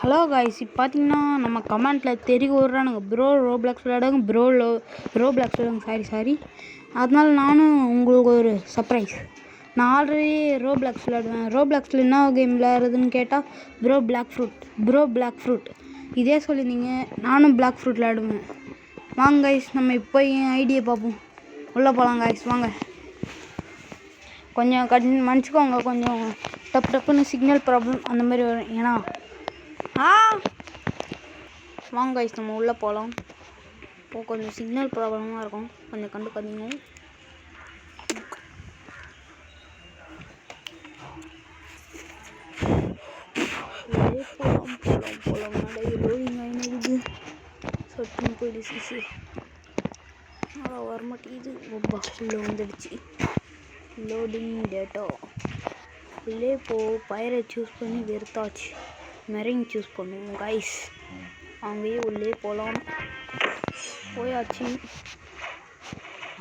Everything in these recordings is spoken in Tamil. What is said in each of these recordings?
ஹலோ காய்ஸ், இப்போ பார்த்தீங்கன்னா நம்ம கமெண்ட்டில் தெரிய விட்றானுங்க ப்ரோ ரோப்ளாக்ஸ் விளையாடுங்க, ரோப்ளாக்ஸ் விளையாடுங்க. சாரி அதனால நானும் உங்களுக்கு ஒரு சர்ப்ரைஸ். நான் ஆல்ரெடி ரோப்ளாக்ஸ் விளையாடுவேன். ரோப்ளாக்ஸில் என்ன கேம் விளையாடுறதுன்னு கேட்டால் பிளாக் ஃப்ரூட் இதே சொல்லியிருந்தீங்க. நானும் பிளாக் ஃப்ரூட் விளையாடுவேன். வாங்க காய்ஸ், நம்ம இப்போ என் ஐடியை பார்ப்போம். உள்ளே போகலாம் காய்ஸ், வாங்க. கொஞ்சம் மன்னிச்சுக்கோங்க, கொஞ்சம் டப்புன்னு சிக்னல் ப்ராப்ளம் அந்த மாதிரி வரும். ஏன்னா வாங்க காய்ஸ், நம்ம உள்ளே போகலாம். இப்போ கொஞ்சம் சிக்னல் ப்ராப்ளமாக இருக்கும், கொஞ்சம் கண்டுக்காதீங்க. போகலாம் நிறைய லோடிங் ஆகினது சட்டுன்னு போயிடுச்சு. வரமாட்டேங்குது. உள்ளே வந்துடுச்சு. லோடிங் டேட்டா உள்ளே பயிரை சூஸ் பண்ணி வெறுத்தாச்சு. மெரிங் சூஸ் பண்ணுவோம் காய்ஸ். அங்கேயே உள்ளே போகலாம். போயாச்சு.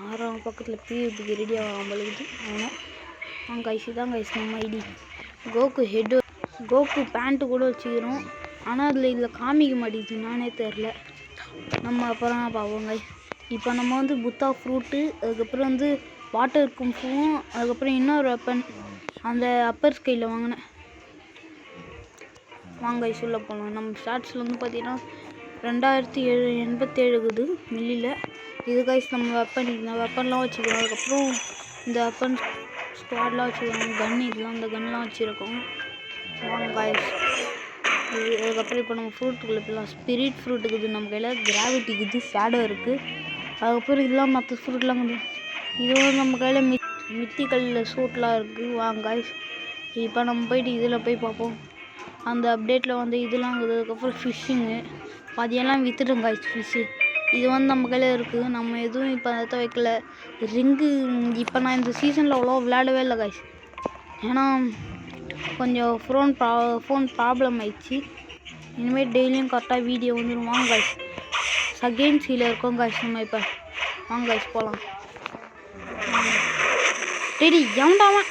6ஆம் பக்கத்தில் பிவிபிக்கு ரெடி ஆகாமலுக்குது. ஆனால் காய்ஸ், இதான் காய்ஸ் நம்ம ஐடி. கோக்கு பேண்ட்டு கூட வச்சுக்கிறோம். ஆனால் இதில் காமிக்க மாட்டேங்குது, நானே தெரில. நம்ம அப்புறம் பார்ப்போம் காய்ஸ். இப்போ நம்ம வந்து புத்தா ஃப்ரூட்டு, அதுக்கப்புறம் வந்து வாட்டர் கும்பும், அதுக்கப்புறம் இன்னொரு வெப்பன் அந்த அப்பர் ஸ்கையில் வாங்கினேன். வாங்க காய்ஸ் உள்ள போகலாம். நம்ம ஸ்டார்ட்ஸில் வந்து பார்த்தீங்கன்னா 2087 மில்லியில். இது காய்ஸ் நம்ம வெப்பன். இந்த வெப்பன்லாம் வச்சுக்கிறோம். அதுக்கப்புறம் இந்த வெப்பன் ஸ்குவாட்லாம் வச்சுக்கிறோம். இந்த கன்லாம் வச்சுருக்கோம். வாங்க காய்ஸ். அதுக்கப்புறம் இப்போ நம்ம ஃப்ரூட்டுக்குள்ளே போகலாம். ஸ்பிரிட் ஃப்ரூட் இருக்குது நம்ம கையில், கிராவிட்டி இருக்குது, ஷேடோ இருக்குது. அதுக்கப்புறம் இதெல்லாம் மற்ற ஃப்ரூட்லாம் இருக்குது. இதுவும் நம்ம கையில் மித்திக்கல்லில் சூட்லாம் இருக்குது. வாங்க காய்ஸ், இப்போ நம்ம போயிட்டு இதில் போய் பார்ப்போம். அந்த அப்டேட்டில் வந்து இதெல்லாம் இருக்குது. அதுக்கப்புறம் ஃபிஷ்ஷிங்கு பாதியெல்லாம் விற்றுட்டோம் காய்ஸ். ஃபிஷ்ஷு இது வந்து நம்ம கையில் இருக்குது. நம்ம எதுவும் இப்போ அதை வைக்கல. ரிங்கு இப்போ நான் இந்த சீசனில் அவ்வளோ விளையாடவே இல்லை காய்ஸ். ஏன்னா கொஞ்சம் ஃபோன் ப்ராப்ளம் ஆயிடுச்சு. இனிமேல் டெய்லியும் கரெக்டாக வீடியோ வந்துடும். வாங்க காய்ஸ், செகண்ட் சீல இருக்கோம் காய்ஸ் நம்ம இப்போ. வாங்க காய்ஸ் போகலாம். ரெடி எவன்டாவன்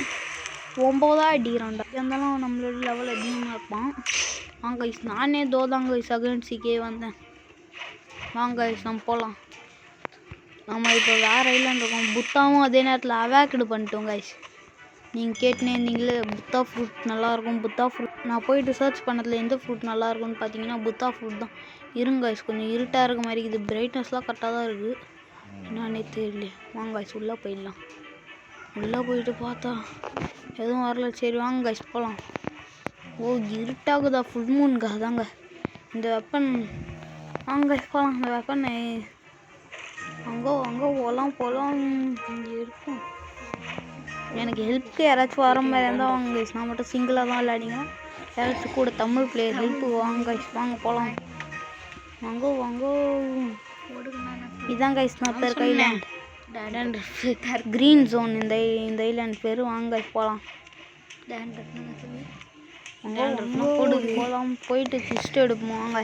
9 அடிக்கிறான்டா. இருந்தாலும் நம்மளோட லெவல் அதிகமாக இருப்பான். வாங்க காய்ஸ், நானே தோதாங்க செகண்ட் சீக்கே வந்தேன். வாங்க காய்ஸ் நம்ம போகலாம். நம்ம இப்போ வேறு ஐலாண்ட் இருக்கோம். புத்தாவும் அதே நேரத்தில் அவாக்டு பண்ணிட்டோம் காய்ஸ். நீங்கள் கேட்டுனே இருந்தீங்களே புத்தா ஃப்ரூட் நல்லாயிருக்கும், புத்தா ஃப்ரூட். நான் போயிட்டு சர்ச் பண்ணதில் எந்த ஃப்ரூட் நல்லாயிருக்குன்னு பார்த்தீங்கன்னா புத்தா ஃப்ரூட் தான். இருங்க காய்ஸ், கொஞ்சம் இருட்டாக இருக்க மாதிரி இருக்குது. பிரைட்னஸ்லாம் கரெக்டாக தான் இருக்குது. என்னன்னே தெரியல. வாங்க காய்ஸ் உள்ளே போயிடலாம். உள்ளே போயிட்டு பார்த்தா எதுவும் வரல. சரி வாங்க காய்ஸ் போகலாம். இருட்டாகுதா? ஃபுல் மூனுங்க அதாங்க இந்த வெப்பன். வாங்க காய்ஸ் போகலாம். இந்த வெப்பன் அங்கே போகலாம் இருக்கும். எனக்கு ஹெல்ப்புக்கு யாராச்சும் வர மாதிரி இருந்தால் வாங்க காய்ஸ். நான் மட்டும் சிங்கிளாக தான் விளையாடிங்க. யாராச்சும் கூட தமிழ் பிளேயர் ஹெல்ப்புக்கு வாங்க காய்ஸ். வாங்க போகலாம். வாங்க இதான் காய்ஸ் நான் இருக்க ஐலாண்ட். கிரீன் ஜோன் இந்த ஐலாண்ட் பேர். வாங்க காய்ஸ் போகலாம். போகலாம். போயிட்டு கிஸ்ட் எடுப்போம். வாங்க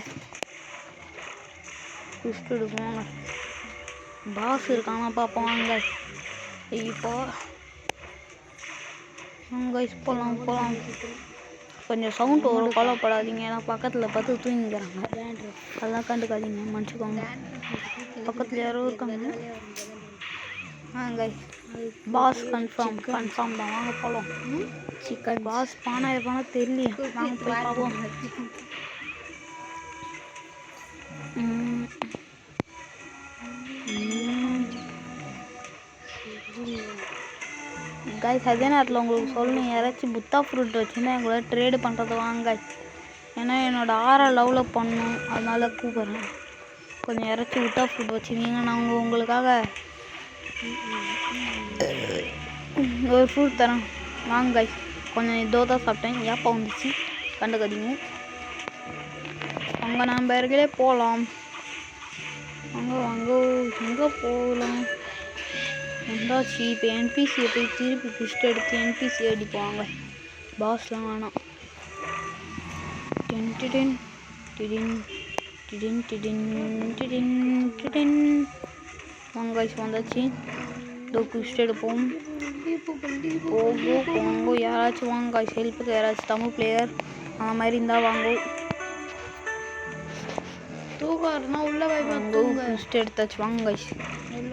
கிஸ்ட் எடுப்போம். வாங்க பாஸ் இருக்கானா பார்ப்போம். வாங்க இப்போ கைஸ் போகலாம். கொஞ்சம் சவுண்ட் வரும், கவலைப்படாதீங்க. ஏன்னா பக்கத்தில் பார்த்து தூங்கிக்கிறாங்க, அதெல்லாம் கண்டுக்காதீங்க, மன்னிச்சுக்கோங்க. பக்கத்தில் யாரோ இருக்காங்க. கைஸ் பாஸ் கன்ஃபார்ம் தான். வாங்க போகலாம். சிக்கன் பாஸ் பானை தெரியலையே. வாங்க போய் பார்ப்போம். கைஸ் அதே நேரத்தில் உங்களுக்கு சொல்லணும், யாராச்சும் புத்தா ஃப்ரூட் வச்சுருந்தா என் கூட ட்ரேடு பண்ணுறது வாங்க. ஏன்னா என்னோடய 6 லெவலில் பண்ணணும், அதனால கூப்பிட்றேன். கொஞ்சம் யாராச்சும் புத்தா ஃப்ரூட் வச்சுருந்தீங்க, நான் உங்களுக்காக ஒரு ஃப்ரூட் தரேன். வாங்க கைஸ். கொஞ்சம் இதோ தான் சாப்பிட்டேன், ஏப்பா வந்துச்சு, கண்டுக்காதீங்க. அங்கே நம்ம இறங்களே போகலாம். வாங்க எங்கே போகலாம் வந்தாச்சு. இப்போ என்பிசியை போய் திருப்பி கிஸ்ட் எடுத்து என்பிசி அடிப்பாங்க. பாஸ்லாம் வேணாம். வாங்க காய்ஸ் வந்தாச்சு. இதோ கிஸ்ட் எடுப்போம். போங்கோ யாராச்சும் வாங்க காய்ஸ். ஹெல்ப்புக்கு யாராச்சும் தமிழ் பிளேயர் அந்த மாதிரி இருந்தால் வாங்க. தூக்கம் இருந்தால் உள்ளே போய் தூங்க ஃபஸ்ட்டு எடுத்தாச்சு வாங்க கைஸ்.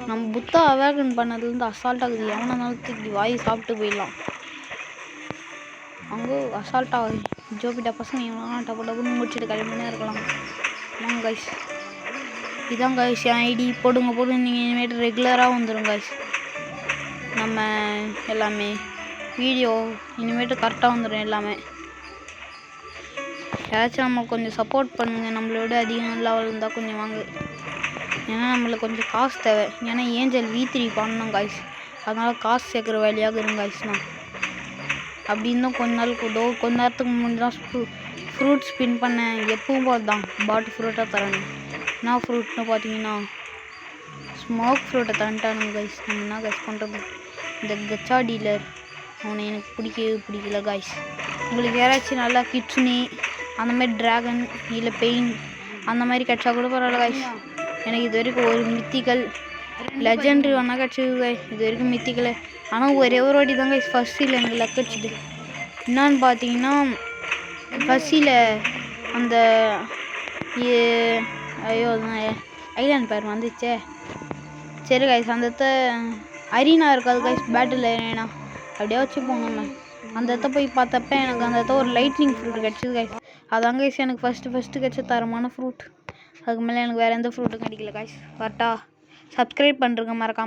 நம்ம புத்தா அவேகன் பண்ணதுலேருந்து அசால்ட்டாகுது. எவனை இருந்தாலும் தூக்கி வாய் சாப்பிட்டு போயிடலாம். அங்கே அசால்ட்டாக ஜோபிட்டா பசங்க இவங்களாம் டப்பு டப்புன்னு முடிச்சுட்டு கிளம்பினே இருக்கலாம். வாங்க கைஸ். இதான் கைஸ் என் ஐடி. போடுங்க நீங்கள் இனிமேட்டு ரெகுலராக வந்துடும் கைஸ். நம்ம எல்லாமே வீடியோ இனிமேட்டு கரெக்டாக வந்துடும் எல்லாமே. யாராச்சும் நம்ம கொஞ்சம் சப்போர்ட் பண்ணுங்கள். நம்மளோட அதிகம் லெவல் இருந்தால் கொஞ்சம் வாங்க. ஏன்னா நம்மளுக்கு கொஞ்சம் காசு தேவை. ஏன்னா ஏஞ்சல் V3 பண்ணணும் காய்ஸ். அதனால் காசு சேர்க்குற வேலையாக இருங்க காய்ஸ்ண்ணா. அப்படி இருந்தும் கொஞ்ச நேரத்துக்கு முன்னாடி தான் ஃப்ரூட் ஸ்பின் பண்ணேன். எப்பவும் பார்த்துதான் பாட்டு ஃப்ரூட்டாக தரணும். என்ன ஃப்ரூட்னு பார்த்தீங்கன்னா ஸ்மோக் ஃப்ரூட்டை தரட்டானுங்க காய்ஸ். நம்ம என்ன காய்ஸ் பண்ணுறது? இந்த கச்சா டீலர் அவனை எனக்கு பிடிக்கல காய்ஸ். உங்களுக்கு யாராச்சும் நல்லா கிட்ஸ்னி அந்த மாதிரி ட்ராகன் இல்லை பெயின் அந்த மாதிரி கிடச்சா கூட பரவாயில்ல காய்ஸ். எனக்கு இது வரைக்கும் ஒரு மித்திக்கல் லெஜெண்ட்ரி ஒன்றா கிடச்சிது காய்ஸ். இது வரைக்கும் மித்திக்கல். ஆனால் ஒரே ஒரு வாட்டி தான் காய்ஸ் ஃபஸ்ட்டில் எனக்கு லக் கிடச்சிது. என்னான்னு பார்த்தீங்கன்னா ஃபஸ்ட்டில் அந்த ஐயோ ஐலாண்ட் பேர் வந்துச்சே. சரி காய்ஸ் அந்த அரீனா இருக்காது காய்ஸ். பேட்டில் அரீனா அப்படியே வச்சுப்போங்க. நம்ம அந்த இடத்த போய் பார்த்தப்ப எனக்கு அந்த இடத்த ஒரு லைட்னிங் ஃப்ரூட் கிடச்சிது காய்ஸ். அதாங்க காய்ஸ் எனக்கு ஃபஸ்ட்டு கிடச்ச தரமான ஃப்ரூட். அதுக்கு மேலே எனக்கு வேறு எந்த ஃப்ரூட்டும் கிடைக்கல காய்ஸ். கரெக்டாக சப்ஸ்கிரைப் பண்ணுறங்க மறக்காமல்.